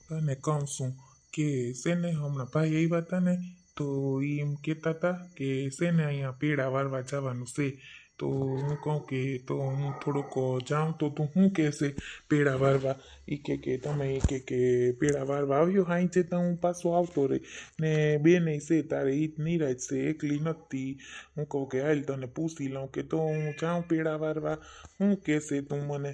તને કહું છું કે છે ને હમણાં ભાઈ આવ્યા હતા ને તો એ એમ કહેતા હતા કે છે ને અહીંયા પેડા વારવા જવાનું છે. તો હું કહું કે તો હું થોડુંક જાઉં તો તું શું કહેશે પેડા વારવા. કે તમે કે પેડા વારવા આવ્યો હાઈ છે તો હું પાછો આવતો રહી ને બેને છે તારે ઈદ નિરાજ છે એકલી નથી. હું કહું કે હાલ તને પૂછી લઉં કે તો હું જાઉં પેડા વારવા. શું કહેશે તું મને.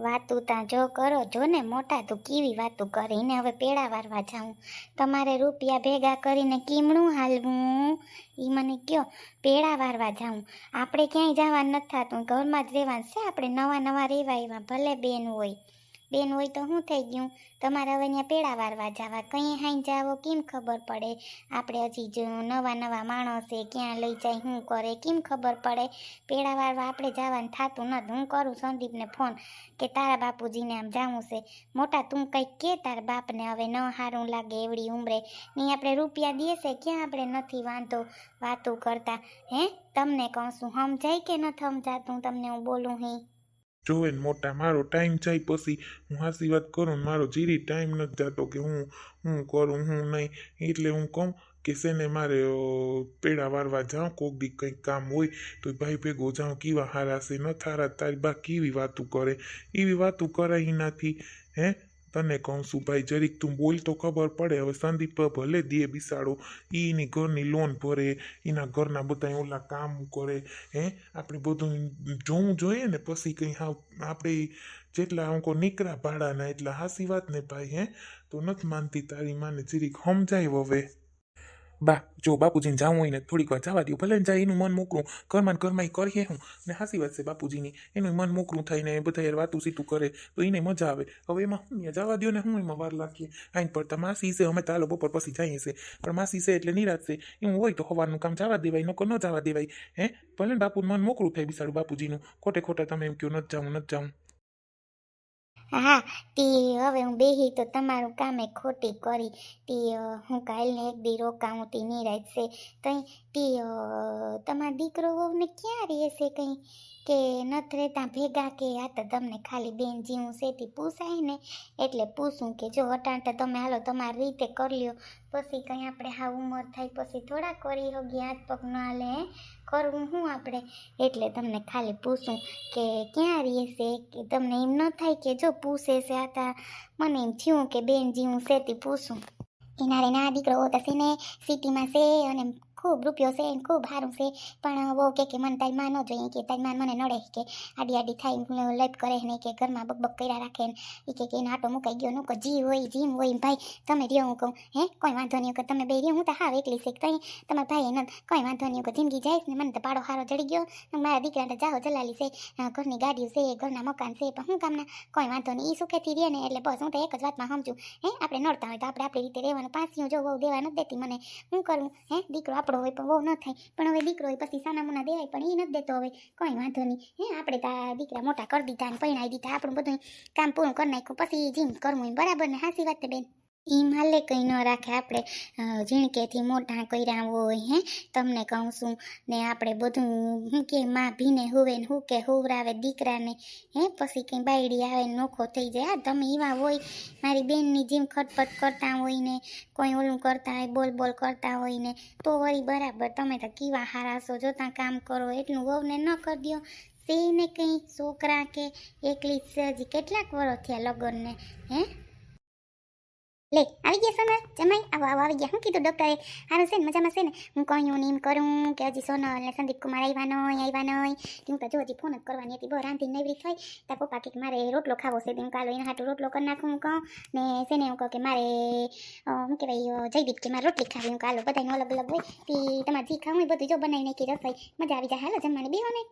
વાતું ત્યાં જો કરો જો ને મોટા તું કેવી વાતું કરીને હવે પેડા વારવા જાઉં. તમારે રૂપિયા ભેગા કરીને કીમણું હાલવું એ મને કયો. પેડા વારવા જાઉં આપણે ક્યાંય જવાનું નથી થતું, ઘરમાં જ રહેવાનું છે. આપણે નવા નવા રહેવા એવા ભલે બેન હોય તો શું થઈ ગયું. તમારે હવે ત્યાં પેડા વારવા જવા કંઈ હાઈ જાવો કેમ ખબર પડે. આપણે હજી જો નવા માણસે ક્યાં લઈ જાય શું કરે કેમ ખબર પડે. પેડા વારવા આપણે જવાનું થતું નથી. હું કરું સંદીપને ફોન કે તારા બાપુજીને આમ જાવું છે. મોટા તું કંઈક કે તારા બાપને હવે ન સારું લાગે એવડી ઉંમરે નહીં આપણે રૂપિયા દેશે ક્યાં આપણે નથી વાંધો વાતું કરતા. તમને કહું છું સમજાય કે નથી સમજાતું તમને હું બોલું હી. જોવે ને મોટા મારો ટાઈમ જાય પછી હું હાસી વાત કરું ને મારો જીરી ટાઈમ નથી જતો કે હું કરું હું નહીં. એટલે હું કહું કે છે ને મારે પેડા વારવા જાઉં કોક દી કંઈક કામ હોય તો ભાઈ ભેગો જાઉં. કેવા હારા છે ન થારા તારી બા કેવી વાતું કરે એવી વાતું કરાય નથી. તને કહું છું ભાઈ જરીક તું બોલ તો ખબર પડે. હવે સંદીપ ભલે દે બિસાડો એની ઘરની લોન ભરે એના ઘરના બધા ઓલા કામ કરે. આપણે બધું જોવું જોઈએ ને પછી કંઈ આપણે જેટલા અંકો નીકળ્યા ભાડાના એટલા હાસી વાત ને ભાઈ. તો નથી માનતી તારી માને જરીક સમજાય હવે. બા જો બાપુજીને જાવું હોય ને થોડીક વાર જવા દઉં ભલે ને જાય એનું મન મોકરું ઘરમાં કરીએ હું ને હાસી વાત છે બાપુજીની એનું મન મોકરું થઈને બધા યાર વાતું સીતું કરે તો એને મજા આવે. હવે એમાં હું જવા દો ને હું એમાં વાર રાખીએ. આઈને પડતા માસી છે અમે તાલો બપોર પછી જઈએ છે પણ માસી છે એટલે નિરાશ છે. એવું હોય તો સવારનું કામ જવા દેવાય નકો ન જવા દેવાય. ભલે ને બાપુનું મન મોકરું થાય બિસાડું બાપુજીનું ખોટા તમે એમ કહો નથી જાઉં. હા તી હવે હું બેહી તો તમારું કામે ખોટી કરી. તી હું કાલને એક દી રોકાવું તી નિરાજ છે કંઈ. તી તમારો દીકરો વહુને ક્યાં રહેશે કંઈ કે નથી રહેતા ભેગા કે આ તો તમને ખાલી બેન જીવું છે તી પૂછાય ને એટલે પૂછું કે જો અટાણ તો તમે હાલો તમારી રીતે કરી લ્યો પછી કંઈ આપણે હા ઉંમર થાય પછી થોડા કરી હોગી હાથ પગ ન હાલે કરવું શું આપણે. એટલે તમને ખાલી પૂછું કે ક્યાં રહેશે કે તમને એમ ન થાય કે જો પૂછે છે આ તા મને એમ થયું કે બેન જીવું છે તે પૂછું. એના રે ના દીકરો તો છે ને સિટીમાં છે અને ખૂબ રૂપિયો છે ને ખૂબ સારું છે પણ બહુ કે મને તારી માં ન જોઈએ કે તારી માં મને નડે કે આડી થાય લપ કરે ને કે ઘરમાં બકબક કર્યા રાખે ને એ કે એને આટો મુકાઈ ગયો નું જી હોય જીમ હોય ભાઈ તમે રહ્યો હું કહું કોઈ વાંધો નહીં કે તમે બે રહ્યો હું તો હા એકલી છે કંઈ તમારા ભાઈ એને કંઈ વાંધો નહીં કે જિંદગી જાય ને મને તો પાડો હારો ચડી ગયો મારા દીકરા તો જાઓ જલાલી છે ઘરની ગાડીઓ છે ઘરના મકાન છે પણ હું કામના કોઈ વાંધો નહીં એ સુખેથી રહે ને એટલે બસ હું તો એક જ વાતમાં સમજું આપણે નડતા હોય તો આપણે આપણી રીતે રહેવાનું. પાસીઓ જો બહુ દેવા નથી દેતી મને હું કરું દીકરો આપણો હોય પણ બહુ ન થાય પણ હવે દીકરો હોય પછી સાના મુના દેવાય પણ એ નથી દેતો હવે કંઈ વાંધો નહીં આપણે તો દીકરા મોટા કરી દીધા ને પૈણાઈ દીધા આપણું બધું કામ પૂરું કરી નાખ્યું પછી જીમ કરવું એમ બરાબર ને હાસી વાત બેન. એમ હાલે કંઈ ન રાખે આપણે ઝીણકેથી મોટા કર્યા હોય તમને કહું છું ને આપણે બધું શું કે માં ભીને હુવે ને હું કે હુવરાવે દીકરાને પછી કંઈ બાયડી આવે ને નોખો થઈ જાય. તમે એવા હોય મારી બેનની જેમ ખટપટ કરતા હોય ને કોઈ ઓલું કરતા હોય બોલ કરતા હોય ને તો વળી બરાબર. તમે તો કેવા હારા છો જોતા કામ કરો એટલું વહુને ન કરી દો ને કંઈ છોકરા કે એકલી હજી કેટલાક વર્ષ થયા લગ્નને લે આવી ગયા સોનલ જમાઈ આવો આવી ગયા. શું કીધું ડૉક્ટરે સારું છે ને મજામાં છે ને હું કહ્યું ને એમ કરું કે હજી સોનલ ને સંદીપ કુમાર આવ્યા નહીં હું તો જો હજી ફોન જ કરવાની હતી બહુ રાંધી નવરી થઈ તાર પપ્પા કે મારે રોટલો ખાવો છે હું કાલો એના હાટું રોટલો કરી નાખું હું કહું ને છે ને હું કહું કે મારે શું કહેવાય જયદીપ કે મારે રોટલી ખાવી હું કાલો બધાને અલગ અલગ હોય તે તમારે જે ખાવું હોય બધું જો બનાવી નાખી રસોઈ મજા આવી જાય હાલો જમવાની બેહો ને.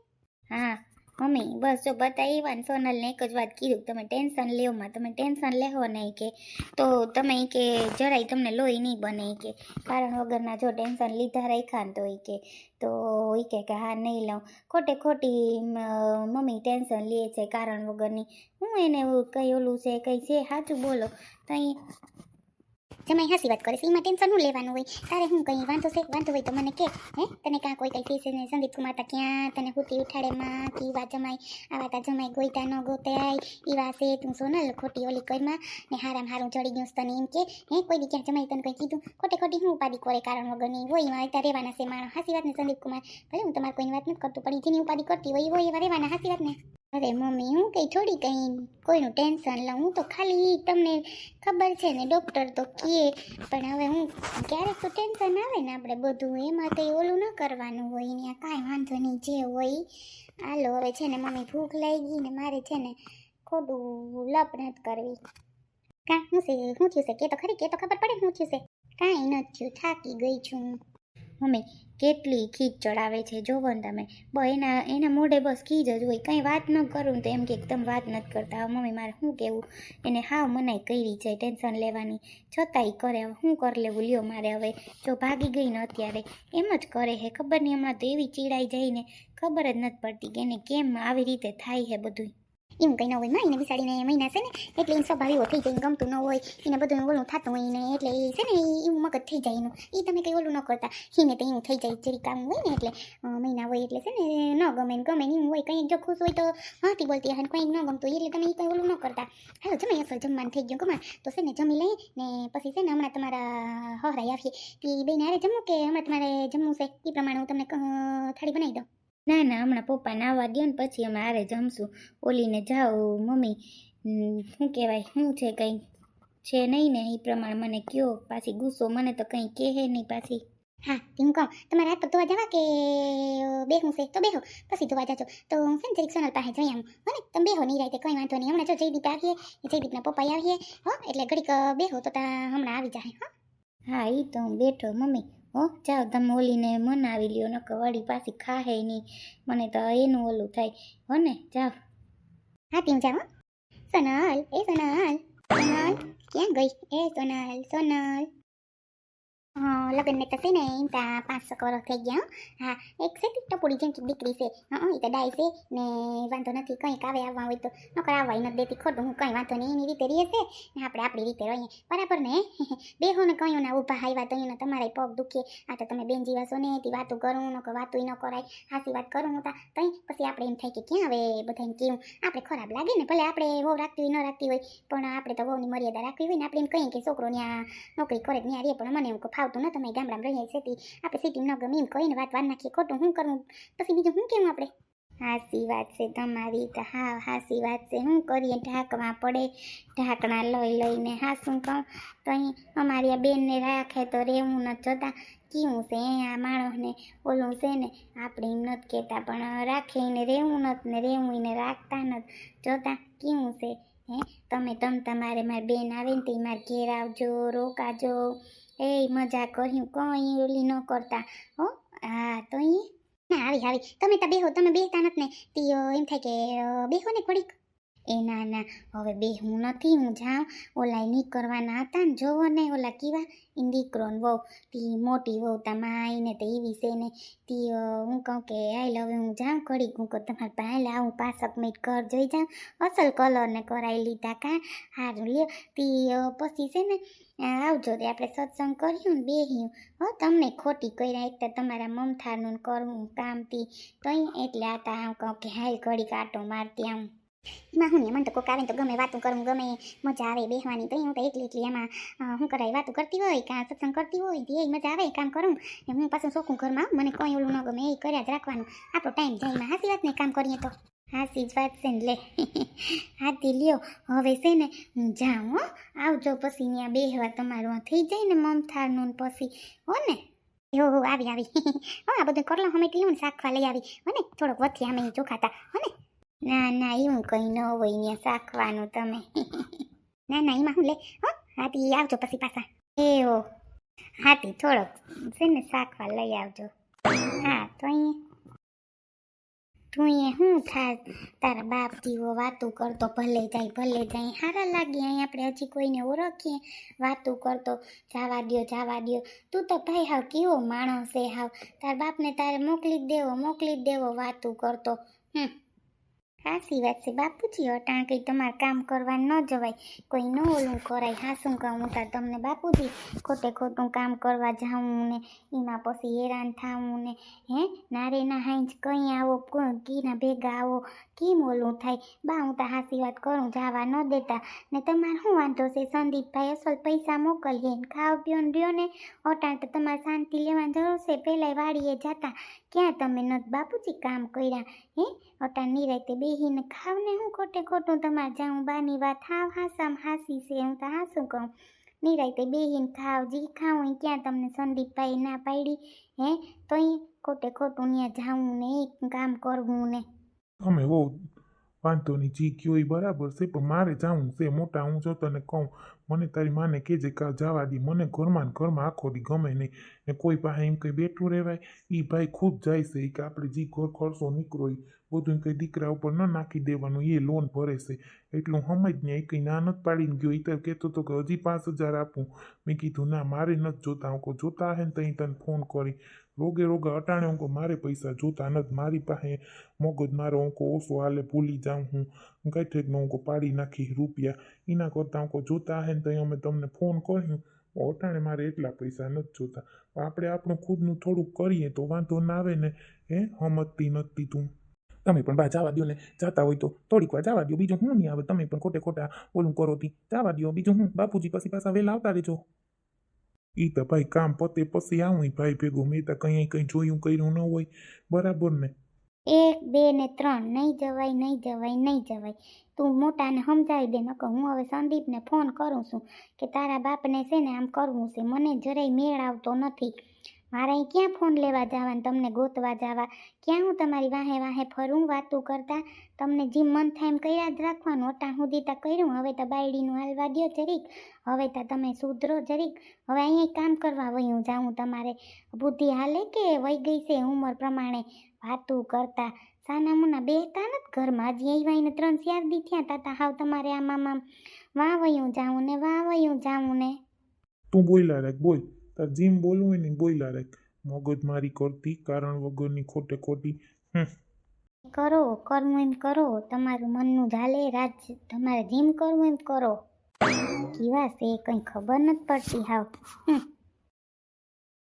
હા મમ્મી બસ જો બતાવ્યા ને સોનલને એક જ વાત કીધું તમે ટેન્શન લેવમાં તમે ટેન્શન લેવો નહીં કે તો તમે કે જરાય તમને લોહી નહીં બને કે કારણ વગરના જો ટેન્શન લીધા રાખ્યા ને તો એ કે હા નહીં લઉં ખોટી મમ્મી ટેન્શન લે છે કારણ વગરની હું એને એવું કંઈ ઓલું છે કંઈ છે સાચું બોલો કંઈ જમાઈ હાસી વાત કરે છે એમાં ટેન્શન શું લેવાનું હોય તારે હું કંઈ વાંધો હોય તો મને કે હે તને કાં કોઈ કંઈ ફીસ ને સંદીપ કુમાર તા ક્યાં તને હુતી ઉઠાડે માં કે વા જમાઈ આવા તા જમાઈ ગોઈતા ન ગોતાય ઈવા છે તું સોનલ ખોટી ઓલી કરમાં ને હારું ચડી ગયું તને એમ કે હે કોઈ દી ક્યાં જમાઈ તને કંઈ કીધું ખોટી હું ઉપાડી કરે કારણ વગરની હોય એમાં ત્યાં રહેવાના છે માણસ હાસી વાત ને સંદીપ કુમાર ભલે હું તમારે કોઈની વાત નથી કરતો પણ જેની ઉપાડી કરતી હોય એવા રહેવાના હાસી વાત ને અરે મમ્મી હું કંઈ કોઈનું ટેન્શન લઉં હું તો ખાલી તમને ખબર છે ને ડૉક્ટર તો કહે પણ હવે હું ક્યારેક તો ટેન્શન આવે ને આપણે બધું એમાં કંઈ ઓલું ન કરવાનું હોય ને કાંઈ વાંધો નહીં જે હોય હાલો હવે છે ને મમ્મી ભૂખ લાગી ને મારે છે ને ખોટું લપ નથી કરવી શું થયું છે કે તો ખબર પડે શું થયું છે કાંઈ નથી થયું થાકી ગઈ છું મમ્મી કેટલી ખીચ ચડાવે છે જોવો ને તમે એના મોઢે બસ ખીજ જ હોય કંઈ વાત ન કરું તો એમ કે તમે વાત નથી કરતા હવે મમ્મી મારે શું કહેવું એને હાવ મનાઈ કરી છે ટેન્શન લેવાની છતાંય કરે હવે શું કરી લેવું લ્યો મારે હવે જો ભાગી ગઈ ને અત્યારે એમ જ કરે હે ખબર નહીં હમણાં તો એવી ચીડાઈ જઈને ખબર જ નથી પડતી કે એને કેમ આવી રીતે થાય છે બધું એવું કંઈ ન હોય માં એને બિસાડીને મહિના છે ને એટલે એને સ્વભાવ એવો થઈ જાય ગમતું ન હોય એને બધું ઓલું થતું હોય ને એટલે એ છે ને એવું મગજ થઈ જાય એનું એ તમે કંઈ ઓલું ન કરતા એને તો એવું થઈ જાય જરી કામ હોય ને એટલે મહિના હોય એટલે છે ને ન ગમે ને એવું હોય કંઈ જો ખુશ હોય તો હાથી બોલતી હોય કંઈ ન ગમતું હોય એટલે તમે એ કંઈ ઓલું ન કરતા હાલો જમાઈ અસલ જમવાનું થઈ ગયું કમાર તો છે ને જમી લઈ ને પછી છે ને હમણાં તમારા હરાઈ આવીએ તે બેન હારે જમવું કે હમણાં તમારે જમવું છે એ પ્રમાણે હું તમને થાળી બનાવી દઉં ના હમણાં પપ્પાને આવવા દો ને પછી અમે હારે જમશું ઓલીને જાઓ મમ્મી શું કહેવાય શું છે કંઈ છે નહીં ને એ પ્રમાણે મને કયો પાછી ગુસ્સો મને તો કંઈ કહે નહીં પાછી હા હું કહું તમારે હાથ પગ ધોવા જવા કે બેહું છે તો બેહો પછી ધોવા જાજો તો હું છે ને જરીક સોનલ પાસે જઈ આવું હો ને તમે બેહો નહીં રાતે કંઈ વાંધો નહીં હમણાં જો જયદીપ આવીએ જયદીપના પપ્પા આવીએ હો એટલે ઘડીક બેહો તો હમણાં આવી જાય હો હા એ તો હું બેઠો મમ્મી હો જાઓ તમે ઓલીને મનાવી લ્યો નકર વળી પાછી ખાહે નહીં મને તો એનું ઓલું થાય હો ને જાઓ હા તીમ જાઓ સોનલ ક્યાં ગઈ સોનલ લગ્ન મેં તો છે ને એમ ત્યાં 5 વર્ષ થઈ ગયા હા એક છે ટપુડી જેમ કે દીકરી છે એ તો ડાય છે ને વાંધો નથી કંઈક આવે આવવા હોય તો નકર આવવા નથી દેતી ખોટું હું કંઈ વાંધો નહીં એની રીતે રહે છે ને આપણે આપણી રીતે રહીએ બરાબર ને બેહો ને કયો ને ઊભા આવ્યા તો એને તમારા પગ દુખે આ તો તમે બેન જીવા છો ને તે વાતું કરું નકર વાતું ન કરાય હાસી વાત કરું હતા તઈ પછી આપણે એમ થાય કે ક્યાં હવે બધાને કેવું આપણે ખરાબ લાગે ને ભલે આપણે વહુ રાખતી હોય ન રાખતી હોય પણ આપણે તો વહુની મર્યાદા રાખવી હોય ને આપણે એમ કહીએ કે છોકરો ત્યાં નોકરી કરે ત્યાં રહે પણ મને એવું ફાવતું ન તમે ગામડામાં રહીએ છે આપણે સિટીમાં ન ગમે એમ કહીને વાત નાખીએ ખોટું શું કરવું પછી બીજું શું કેવું આપણે હાસી વાત છે તમારી તો હા હાસી વાત છે શું કરીએ ઢાંકવા પડે ઢાંકણા લઈને હાસું કહું તો અહીં અમારી આ બેનને રાખે તો રહેવું નથી જોતા કેવું છે આ માણસને ઓલું છે ને આપણે એમ નથી કહેતા પણ રાખીને રહેવું નથી ને રહેવું એને રાખતા નથી જોતા કેવું છે હે તમે તમારે મારી બેન આવે ને તે મારે ઘેર આવજો રોકાજો એ મજા કર્યું કંઈ ઓલી ન કરતા હો હા તો ના આવી તમે તો બેહો તમે બેહતા નથી ને તીઓ એમ થાય કે બેહો ને ઘડીક એ ના હવે બેહું નથી હું જાઉં ઓલા નીકળવાના હતા ને જોવો ને ઓલા કેવા એ દીકરો ને વહુ તી મોટી વહુ તમારી ને તો એવી છે ને તી હું કહું કે હાલ હવે હું જાઉં ઘડીક હું કહું તમારે પાસે આવું 5 મિનિટ ઘર જોઈ જાઉં અસલ કલર ને કરાવી લીધા કાં સારું લ્યો તી પછી છે ને આવજો તે આપણે સત્સંગ કર્યું ને બેહ્યું હો તમને ખોટી કર્યા એક તો તમારા મમથારનું કરવું કામથી કંઈ એટલે આતા આમ કહું કે હાલ ઘડીક આટો મારતી આવું એમાં હું મને તો કોક આવે તો ગમે વાતું કરવું ગમે મજા આવે બેહવાની તો હું તો એકલી એમાં શું કરાય વાતું કરતી હોય કાં સત્સંગ કરતી હોય એ મજા આવે કામ કરું હું પાછું શોખું ઘરમાં મને કંઈ ઓલું ન ગમે એ કર્યા જ રાખવાનું આપણો ટાઈમ જાય એમાં હાસી વાત ને કામ કરીએ તો હાસી જ વાત છે ને લે હાથી લ્યો હવે છે ને હું જાઉં હો આવજો પછી ત્યાં બેહવા તમારું થઈ જાય ને મમથારનું પછી હો ને હો આવી હો આ બધું કરલો હમેટી લ્યું ને શાકવા લઈ આવી હો ને થોડોક વથી આમે ચોખાતા હો ને ના એવું કંઈ ન હોય ત્યાં શાકવાનું તમે ના એમાં હું લે હો હાથી આવજો પછી પાછા એવો હાથી થોડોક છે ને શાકવા લઈ આવજો હા તો અહીંયા તું શું થાય તારા બાપ જીવો વાતું કરતો ભલે જાય સારા લાગીએ અહીં આપણે હજી કોઈને ઓળખીએ વાતું કરતો જવા દ્યો તું તો ભાઈ હાવ કેવો માણસ છે હાવ તારા બાપને તારે મોકલી જ દેવો વાતું કરતો હાસી વાત છે બાપુજી, અટાણ કંઈ તમારે કામ કરવા ન જવાય, કોઈ ન ઓલું કરાય. હાસું કહું તાર તમને બાપુજી, ખોટે ખોટું કામ કરવા જાઉં ને એમાં પછી હેરાન થાવું ને નારે ના હાંજ કંઈ આવો કીના ભેગા આવો, કેમ ઓલું થાય બા. હું તો હાસી વાત કરું, જવા ન દેતા ને તમારે શું વાંધો છે? સંદીપભાઈ અસલ પૈસા મોકલીએ ને ખાવ પીઓ ને રહ્યો ને, અટાણ તો તમારે શાંતિ લેવાની જરૂર છે. પહેલાં વાડીએ જતા ક્યાં તમે નથી બાપુજી કામ કર્યા? અટાણ નિરાયતે બેહીને ખાવ ને, હું ખોટે ખોટું તમારે જાઉં? બાની વાત હાવ હાસામ હાસી છે, હું તો હાસું કહું. નિરાયતે બેહીને ખાવ, જી ખાવું એ ક્યાં તમને સંદીપભાઈ ના પાડી? તો એ ખોટે ખોટું ત્યાં જાવું ને એ કામ કરવું ને. તમે બહુ વાંધો નહીં, જી કયો એ બરાબર છે, પણ મારે જાવું છે મોટા. હું જો તને કહું, મને તારી માને કહેજે કે જવા દી. મને ઘરમાં ને ઘરમાં આખો દી ગમે નહીં ને કોઈ પાસે એમ કંઈ બેઠું રહેવાય. એ ભાઈ ખુદ જાય છે કે આપણે જે ઘર ખર્ચો નીકળો એ બધું કંઈ દીકરા ઉપર ન નાખી દેવાનું, એ લોન ભરે છે એટલું સમજ ને. એ કંઈ ના નથી પાડીને ગયો. એ તો કહેતો હતો કે હજી 5,000 આપું. મેં કીધું ના, મારે નથી જોતા. હું કહું જોતા હે ને તો તને ફોન કરી રોગે રોગા અટાણે. હું કહું મારે પૈસા જોતા નથી, મારી પાસે મગજ મારો હું કહું ઓછો હાલે, ભૂલી જાઉં હું કઈ ઠેકનો હું કહું પાડી નાખી રૂપિયા. એના કરતાં હું કહું જોતા હે ને તો અમે તમને ફોન કર્યું. અટાણે મારે એટલા પૈસા નથી જોતા. આપણે આપણું ખુદનું થોડુંક કરીએ તો વાંધો ના આવે ને. સમજતી નથી તું. તમે પણ બા જવા દો ને, જાતા હોય તો થોડીક વાર જવા દો, બીજું હું નહીં આવે. તમે પણ ખોટે ખોટા ઓલું કરો તી જવા દો, બીજું હું. બાપુજી પછી પાછા વહેલા આવતા રહેજો. એ તો ભાઈ કામ પતે પછી આવું ભાઈ ભેગું. મેં તો કંઈ જોયું કર્યું ન હોય, બરાબર ને? 1, 2 ને 3 નહીં જવાય, નહીં જવાય, નહીં જવાય. તું મોટાને સમજાવી દે. નકર હું હવે સંદીપને ફોન કરું છું કે તારા બાપને છે ને આમ કરવું છે. મને જરાય મેળ આવતો નથી. મારે અહીં ક્યાં ફોન લેવા જવા ને તમને ગોતવા જવા? ક્યાં હું તમારી વાહે વાહે ફરું વાતું કરતા? તમને જેમ મન થાય એમ કર્યા જ રાખવાનું. અટાણ સુધી તા કર્યું, હવે તો બાયડીનું હાલવા દો જરીક. હવે તો તમે સુધરો જરીક. હવે અહીંયા કામ કરવા વયું જાઉં. તમારે બુદ્ધિ હાલે કે વહી ગઈ છે ઉંમર પ્રમાણે વાતું કરતા? સાના મુના બેહતા નથી ઘરમાં. હજી આવ્યા 3-4 દી થયા તા હાવ તમારે આમાં વાહ વયું જાઉં ને વાહ વયું જાઉં ને. તું બોયલા રાખ, બોલ. તાર જેમ બોલવું હોય ને બોયલા રાખ. મગજ મારી કરતી કારણ વગરની ખોટે ખોટી. કરો કરવું એમ કરો, તમારું મનનું ઝાલે રાજ. તમારે જેમ કરવું એમ કરો. કેવા છે કંઈ ખબર નથી પડતી હાવ.